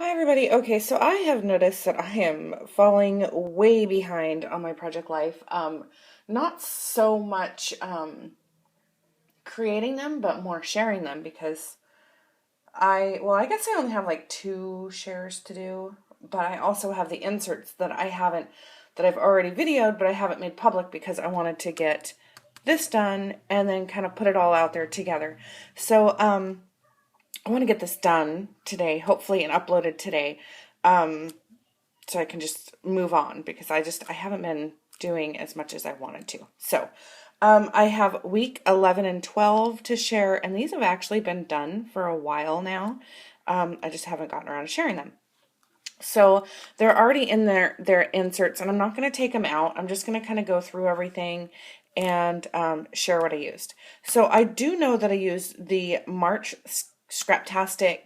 Hi everybody. Okay, so I have noticed that I am falling way behind on my project life. Not so much creating them, but more sharing them because I guess I only have like two shares to do, but I also have the inserts that I've already videoed, but I haven't made public because I wanted to get this done and then kind of put it all out there together. So, I want to get this done today, hopefully, and uploaded today. Um, so I can just move on because I haven't been doing as much as I wanted to. So I have week 11 and 12 to share, and these have actually been done for a while now. I just haven't gotten around to sharing them. So they're already in their inserts, and I'm not going to take them out. I'm just going to kind of go through everything and share what I used. So I do know that I used the March Scraptastic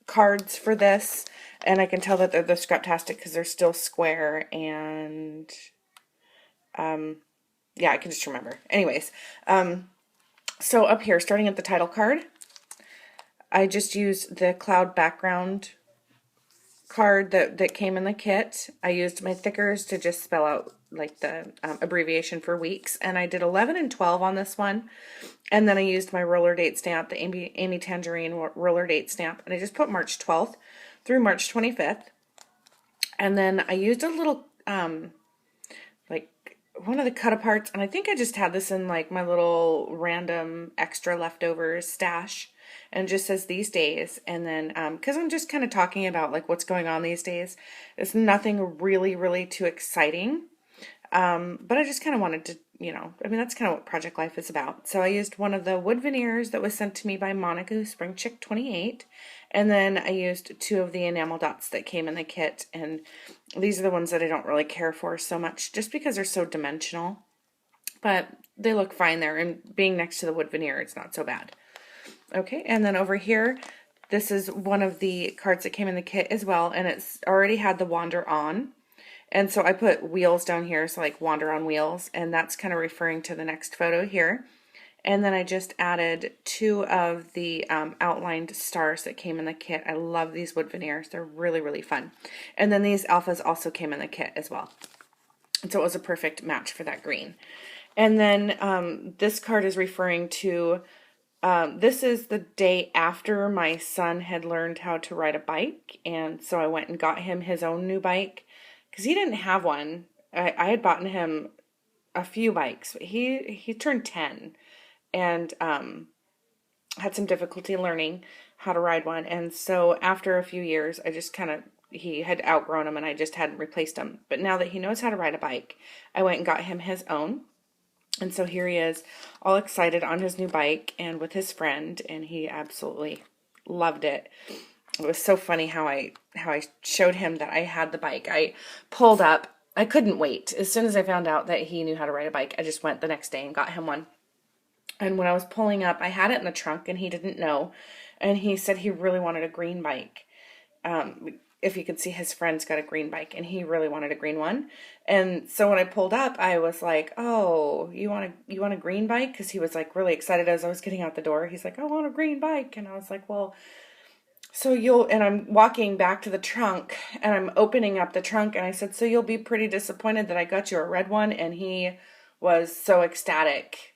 cards for this, and I can tell that they're the Scraptastic because they're still square, and yeah, I can just remember. Anyways, so up here, starting at the title card, I just used the cloud background card that came in the kit. I used my thickers to just spell out like the abbreviation for weeks, and I did 11 and 12 on this one, and then I used my roller date stamp, the Amy Tangerine roller date stamp, and I just put March 12th through March 25th, and then I used a little like one of the cut aparts, and I think I just had this in like my little random extra leftovers stash, and it just says these days. And then because I'm just kind of talking about like what's going on these days, it's nothing really too exciting, but I just kind of wanted to, I mean, that's kind of what Project Life is about. So I used one of the wood veneers that was sent to me by Monica Spring Chick 28. And then I used two of the enamel dots that came in the kit. And these are the ones that I don't really care for so much just because they're so dimensional. But they look fine there. And being next to the wood veneer, it's not so bad. Okay, and then over here, this is one of the cards that came in the kit as well. And it's already had the Wander on. And so I put wheels down here, so like wander on wheels, and that's kind of referring to the next photo here. And then I just added two of the outlined stars that came in the kit. I love these wood veneers. They're really fun. And then these alphas also came in the kit as well. And so it was a perfect match for that green. And then this card is referring to, this is the day after my son had learned how to ride a bike. And so I went and got him his own new bike because he didn't have one. I had bought him a few bikes. He turned 10 and had some difficulty learning how to ride one. And so after a few years, I just he had outgrown them and I just hadn't replaced them. But now that he knows how to ride a bike, I went and got him his own. And so here he is, all excited on his new bike and with his friend, and he absolutely loved it. It was so funny how I showed him that I had the bike. I pulled up. I couldn't wait. As soon as I found out that he knew how to ride a bike, I just went the next day and got him one. And when I was pulling up, I had it in the trunk and he didn't know. And he said he really wanted a green bike. If you could see, his friend's got a green bike and he really wanted a green one. And so when I pulled up, I was like, "Oh, you want a green bike?" Because he was like really excited as I was getting out the door. He's like, "I want a green bike." And I was like, "Well, and I'm walking back to the trunk and I'm opening up the trunk and I said, "So you'll be pretty disappointed that I got you a red one." And he was so ecstatic.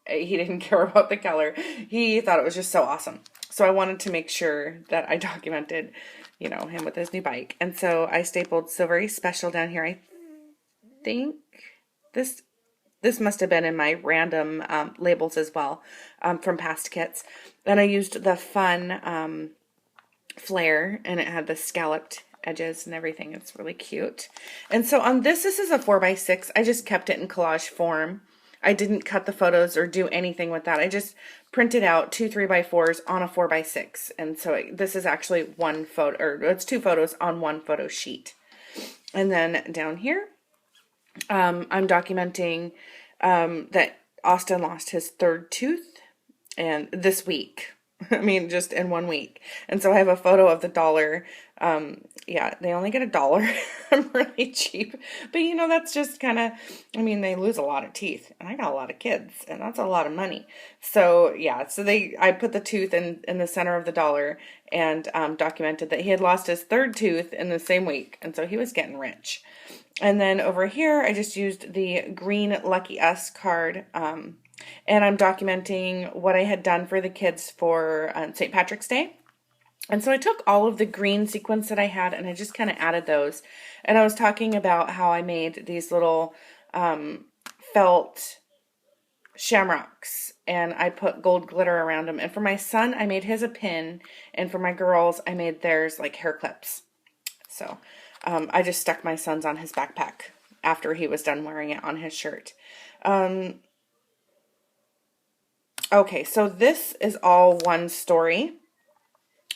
He didn't care about the color. He thought it was just so awesome. So I wanted to make sure that I documented, him with his new bike. And so I stapled "So Very Special" down here. I think this must have been in my random labels as well, from past kits. And I used the fun flare, and it had the scalloped edges and everything. It's really cute. And so on this is a 4x6. I just kept it in collage form. I didn't cut the photos or do anything with that. I just printed out two 3x4s on a 4x6. And so this is actually one photo, or it's two photos on one photo sheet. And then down here, I'm documenting that Austin lost his third tooth and this week. I mean, just in 1 week. And so I have a photo of the dollar. Yeah, they only get $1. I'm really cheap. But you know, that's just kind of, I mean, they lose a lot of teeth. And I got a lot of kids, and that's a lot of money. So yeah, so I put the tooth in the center of the dollar and documented that he had lost his third tooth in the same week. And so he was getting rich. And then over here, I just used the green Lucky Us card. And I'm documenting what I had done for the kids for St. Patrick's Day. And so I took all of the green sequins that I had and I just kind of added those. And I was talking about how I made these little felt shamrocks and I put gold glitter around them. And for my son, I made his a pin. And for my girls, I made theirs like hair clips. So I just stuck my son's on his backpack after he was done wearing it on his shirt. Okay, so this is all one story.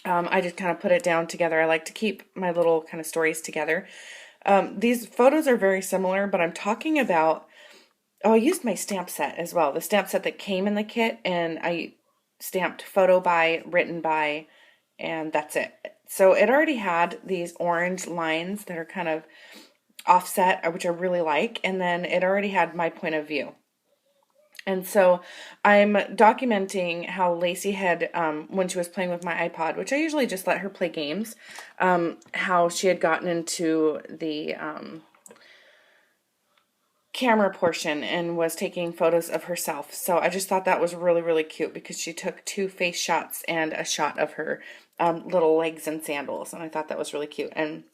I just kind of put it down together. I like to keep my little kind of stories together. These photos are very similar, but I'm talking about, I used my stamp set as well. The stamp set that came in the kit, and I stamped photo by, written by, and that's it. So it already had these orange lines that are kind of offset, which I really like, and then it already had my point of view. And so I'm documenting how Lacey had, when she was playing with my iPod, which I usually just let her play games, how she had gotten into the camera portion and was taking photos of herself. So I just thought that was really, really cute because she took 2 face shots and a shot of her little legs and sandals. And I thought that was really cute. And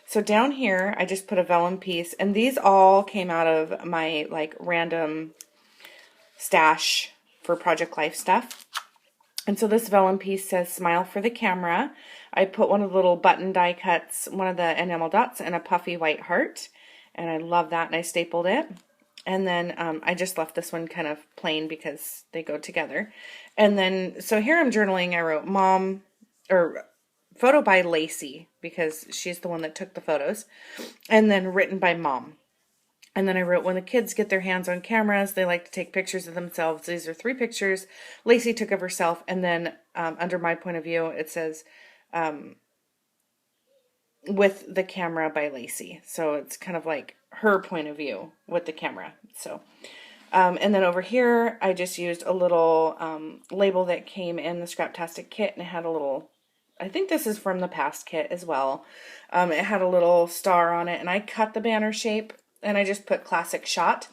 so down here, I just put a vellum piece. And these all came out of my like random stash for Project Life stuff. And so this vellum piece says smile for the camera. I put one of the little button die cuts, one of the enamel dots, and a puffy white heart. And I love that, and I stapled it. And then I just left this one kind of plain because they go together. And then, so here I'm journaling. I wrote mom, or photo by Lacey, because she's the one that took the photos. And then written by mom. And then I wrote, when the kids get their hands on cameras, they like to take pictures of themselves. These are 3 pictures Lacey took of herself. And then under my point of view, it says, with the camera by Lacey. So it's kind of like her point of view with the camera. So, and then over here, I just used a little label that came in the Scraptastic kit. And it had a little, I think this is from the past kit as well. It had a little star on it. And I cut the banner shape. And I just put classic shot.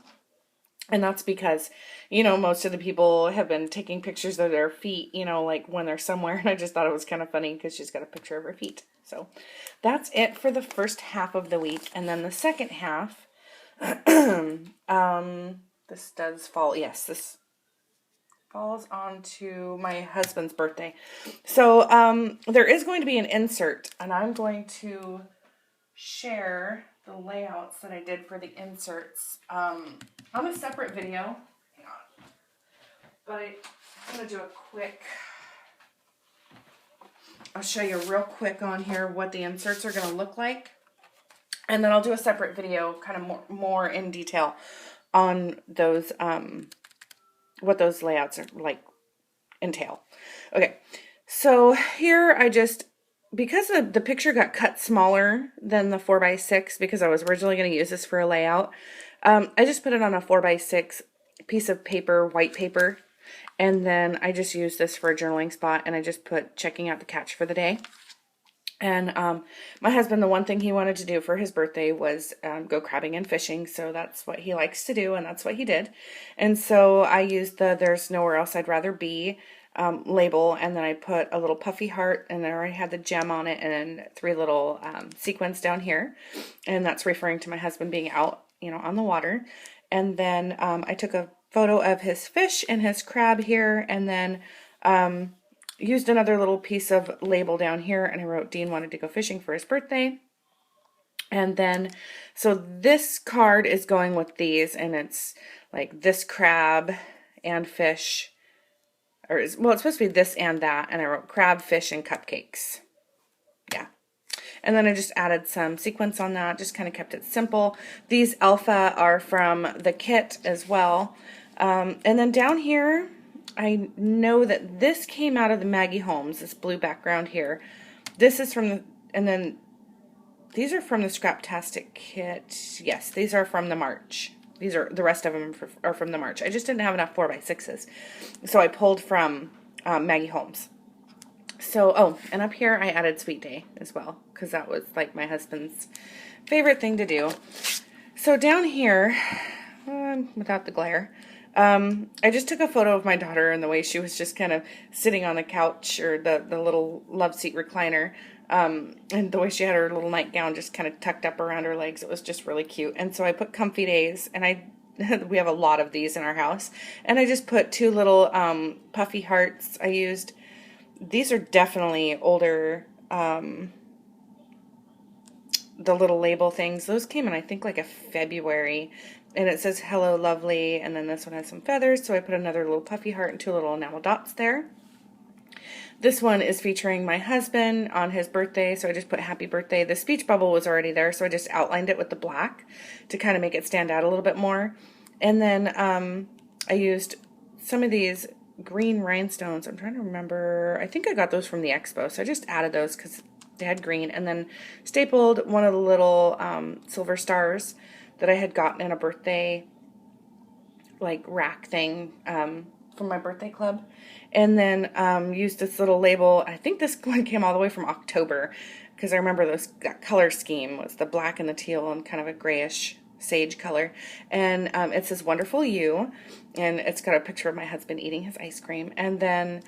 And that's because, you know, most of the people have been taking pictures of their feet, you know, like when they're somewhere. And I just thought it was kind of funny because she's got a picture of her feet. So that's it for the first half of the week. And then the second half, this does fall. Yes, this falls onto my husband's birthday. So there is going to be an insert. And I'm going to share the layouts that I did for the inserts on a separate video. Hang on. But I'm going to do a quick, I'll show you real quick on here what the inserts are going to look like. And then I'll do a separate video kind of more in detail on those, what those layouts are like entail. Okay. So here I just, because the picture got cut smaller than the 4x6, because I was originally going to use this for a layout, I just put it on a 4x6 piece of paper, white paper, and then I just used this for a journaling spot, and I just put checking out the catch for the day. And my husband, the one thing he wanted to do for his birthday was go crabbing and fishing, so that's what he likes to do, and that's what he did. And so I used the There's Nowhere Else I'd Rather Be label, and then I put a little puffy heart, and I already had the gem on it, and then 3 little sequins down here, and that's referring to my husband being out, you know, on the water. And then I took a photo of his fish and his crab here, and then used another little piece of label down here, and I wrote Dean wanted to go fishing for his birthday. And then, so this card is going with these, and it's like this crab and fish, or well, it's supposed to be this and that, and I wrote crab, fish, and cupcakes. Yeah. And then I just added some sequins on that, just kind of kept it simple. These alpha are from the kit as well. And then down here, I know that this came out of the Maggie Holmes, this blue background here. This is from the, and then these are from the Scraptastic kit. Yes, these are from the March. These are, the rest of them are from the March. I just didn't have enough 4x6s. So I pulled from Maggie Holmes. So, oh, and up here I added Sweet Day as well, because that was like my husband's favorite thing to do. So down here, without the glare, I just took a photo of my daughter and the way she was just kind of sitting on the couch, or the little love seat recliner, and the way she had her little nightgown just kind of tucked up around her legs. It was just really cute. And so I put Comfy Days, and we have a lot of these in our house, and I just put two little puffy hearts. I used, these are definitely older, the little label things. Those came in, I think, like a February, and it says Hello Lovely, and then this one has some feathers, so I put another little puffy heart and two little enamel dots there. This one is featuring my husband on his birthday, so I just put happy birthday. The speech bubble was already there, so I just outlined it with the black to kind of make it stand out a little bit more. And then I used some of these green rhinestones. I'm trying to remember. I think I got those from the expo, so I just added those because they had green. And then stapled one of the little silver stars that I had gotten in a birthday like rack thing from my birthday club. And then used this little label. I think this one came all the way from October, because I remember that color scheme was the black and the teal and kind of a grayish sage color. And it says Wonderful You, and it's got a picture of my husband eating his ice cream. And then,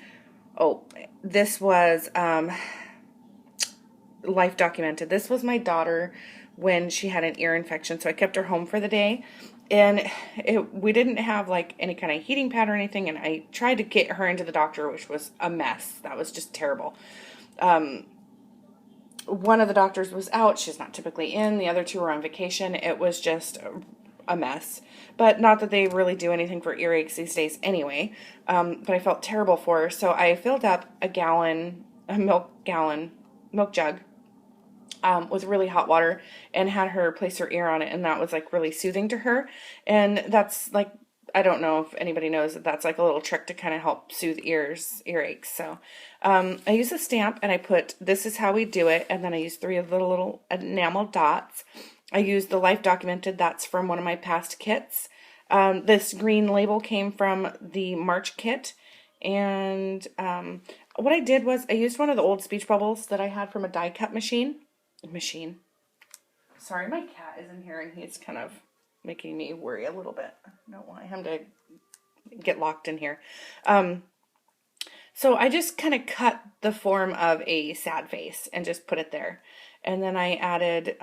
oh, this was life documented. This was my daughter when she had an ear infection, so I kept her home for the day. And we didn't have like any kind of heating pad or anything, and I tried to get her into the doctor, which was a mess. That was just terrible. One of the doctors was out. She's not typically in. The other two were on vacation. It was just a mess. But not that they really do anything for earaches these days anyway. But I felt terrible for her, so I filled up a milk jug with really hot water and had her place her ear on it, and that was like really soothing to her. And that's like, I don't know if anybody knows that that's like a little trick to kind of help soothe earaches. So I use a stamp, and I put This Is How We Do It, and then I use 3 of the little enamel dots. I used the Life Documented. That's from one of my past kits. This green label came from the March kit. And what I did was I used one of the old speech bubbles that I had from a die cut machine. Sorry, my cat is in here and he's kind of making me worry a little bit. I don't want him to get locked in here. So I just kind of cut the form of a sad face and just put it there. And then I added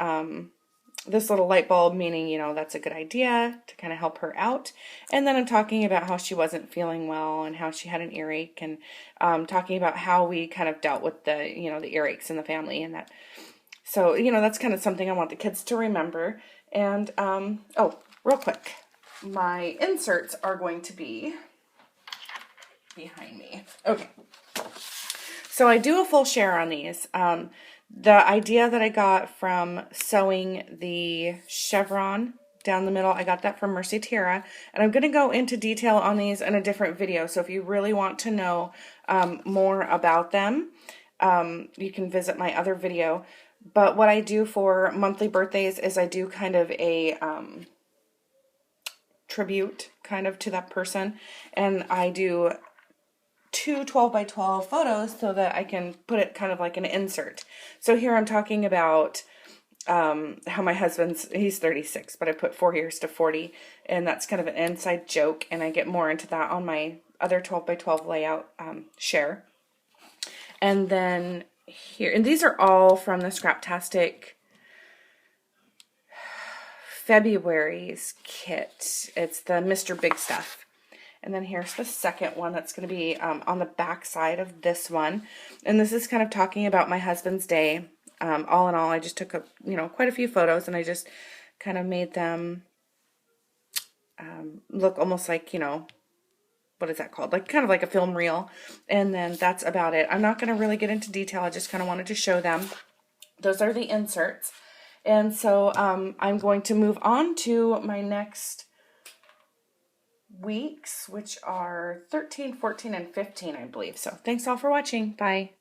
this little light bulb, meaning, that's a good idea to kind of help her out. And then I'm talking about how she wasn't feeling well and how she had an earache, and talking about how we kind of dealt with the earaches in the family and that. So, that's kind of something I want the kids to remember. And, oh, real quick, my inserts are going to be behind me. Okay. So I do a full share on these. The idea that I got from sewing the chevron down the middle, I got that from Mercy Tierra, and I'm going to go into detail on these in a different video. So if you really want to know more about them, you can visit my other video. But what I do for monthly birthdays is I do kind of a tribute kind of to that person, and I do 2 12x12 photos so that I can put it kind of like an insert. So here I'm talking about how my he's 36, but I put 4 years to 40, and that's kind of an inside joke, and I get more into that on my other 12x12 layout share. And then here, and these are all from the Scraptastic February's kit. It's the Mr. Big Stuff. And then here's the second one that's going to be on the back side of this one. And this is kind of talking about my husband's day. All in all, I just took quite a few photos, and I just kind of made them look almost like, what is that called? Like kind of like a film reel. And then that's about it. I'm not going to really get into detail. I just kind of wanted to show them. Those are the inserts. And so I'm going to move on to my next weeks, which are 13, 14, and 15, I believe. So thanks all for watching. Bye.